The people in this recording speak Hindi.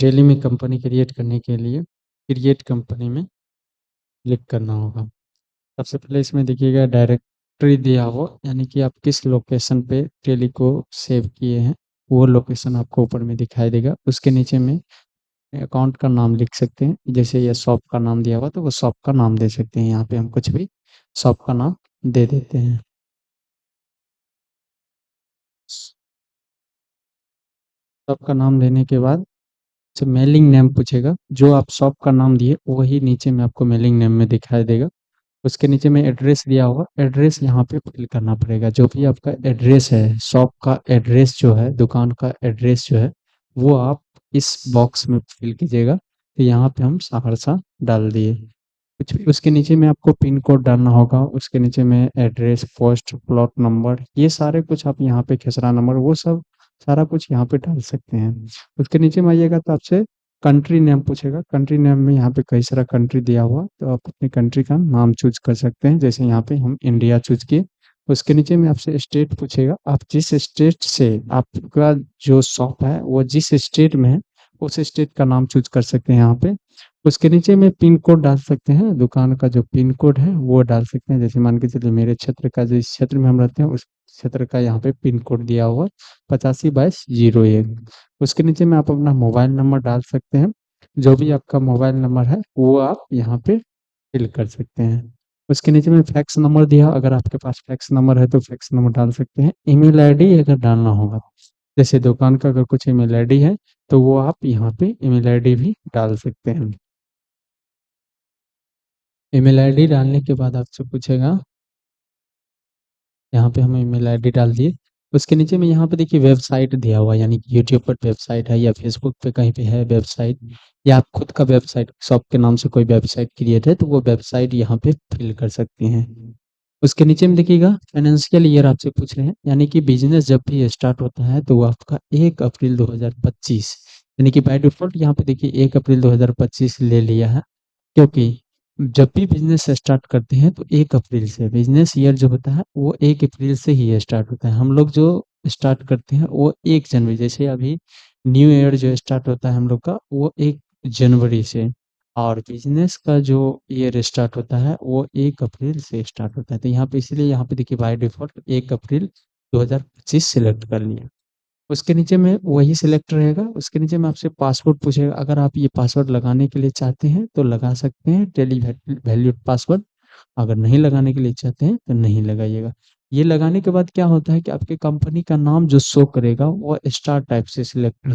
डेली में कंपनी क्रिएट करने के लिए क्रिएट कंपनी में क्लिक करना होगा। सबसे पहले इसमें देखिएगा डायरेक्टरी दिया हो, यानी कि आप किस लोकेशन पे डेली को सेव किए हैं, वो लोकेशन आपको ऊपर में दिखाई देगा। उसके नीचे में अकाउंट का नाम लिख सकते हैं, जैसे ये शॉप का नाम दिया हुआ तो वो शॉप का नाम दे सकते हैं। यहाँ पे हम कुछ भी शॉप का नाम दे देते हैं। शॉप का नाम देने के बाद जब मेलिंग नेम पूछेगा, जो आप शॉप का नाम दिए वही नीचे में आपको मेलिंग नेम में दिखाई देगा। उसके नीचे में एड्रेस दिया होगा, एड्रेस यहाँ पे फिल करना पड़ेगा। जो भी आपका एड्रेस है, शॉप का एड्रेस जो है, दुकान का एड्रेस जो है, वो आप इस बॉक्स में फिल कीजिएगा। तो यहाँ पे हम सहरसा डाल दिए। कुछ भी उसके नीचे में आपको पिन कोड डालना होगा, उसके नीचे में एड्रेस, पोस्ट, प्लॉट नंबर, ये सारे कुछ आप यहाँ पे खेसरा नंबर, वो सब सारा कुछ यहाँ पे डाल सकते हैं। उसके नीचे में आइएगा तो आपसे कंट्री नेम पूछेगा। कंट्री नेम में यहाँ पे कई सारा कंट्री दिया हुआ, तो आप अपने कंट्री का नाम चूज कर सकते हैं। जैसे यहाँ पे हम इंडिया चूज किए। उसके नीचे में आपसे स्टेट पूछेगा, आप जिस स्टेट से आपका जो शॉप है वो जिस स्टेट में है, उस स्टेट का नाम चूज कर सकते हैं यहाँ पे। उसके नीचे में पिन कोड डाल सकते हैं, दुकान का जो पिन कोड है वो डाल सकते हैं। जैसे मान के चलिए मेरे क्षेत्र का, जिस क्षेत्र में हम रहते हैं उस क्षेत्र का यहाँ पे पिन कोड दिया हुआ 85/01। उसके नीचे में आप अपना मोबाइल नंबर डाल सकते हैं। जो भी आपका मोबाइल नंबर है वो आप यहाँ पे फिल कर सकते हैं। उसके नीचे में फैक्स नंबर दिया, अगर आपके पास फैक्स नंबर है तो फैक्स नंबर डाल सकते हैं। ईमेल आईडी अगर डालना होगा, जैसे दुकान का अगर कुछ ईमेल आईडी है तो वो आप यहाँ पे ईमेल आईडी भी डाल सकते हैं। ईमेल आईडी डालने के बाद आपसे पूछेगा, यहाँ पे हम ईमेल आईडी डाल दिए। उसके नीचे में यहाँ पे देखिए वेबसाइट दिया हुआ है, यानी कि यूट्यूब पर वेबसाइट है या फेसबुक पे कहीं पे है वेबसाइट, या आप खुद का वेबसाइट शॉप के नाम से कोई वेबसाइट क्रिएट है तो वो वेबसाइट यहाँ पे फिल कर सकते हैं। उसके नीचे में देखिएगा फाइनेंशियल ईयर आपसे पूछ रहे हैं, यानी कि बिजनेस जब भी स्टार्ट होता है तो वो आपका 1 अप्रैल 2025, यानी कि बाय डिफॉल्ट यहाँ पे देखिए 1 अप्रैल 2025 ले लिया है। क्योंकि जब भी बिजनेस स्टार्ट करते हैं तो 1 अप्रैल से बिजनेस ईयर जो होता है वो 1 अप्रैल से ही स्टार्ट होता है। हम लोग जो स्टार्ट करते हैं वो 1 जनवरी, जैसे अभी न्यू ईयर जो स्टार्ट होता है हम लोग का वो 1 जनवरी से, और बिजनेस का जो ईयर स्टार्ट होता है वो 1 अप्रैल से स्टार्ट होता है। तो यहाँ पे इसलिए यहाँ पे देखिए बाय डिफॉल्ट 1 अप्रैल 2025 सिलेक्ट कर लिया। उसके नीचे में वही सिलेक्ट रहेगा। उसके नीचे में आपसे पासवर्ड पूछेगा, अगर आप ये पासवर्ड लगाने के लिए चाहते हैं तो लगा सकते हैं, टेली वैल्यूड पासवर्ड। अगर नहीं लगाने के लिए चाहते हैं तो नहीं लगाइएगा। ये लगाने के बाद क्या होता है कि आपके कंपनी का नाम जो शो करेगा वो स्टार टाइप से सिलेक्ट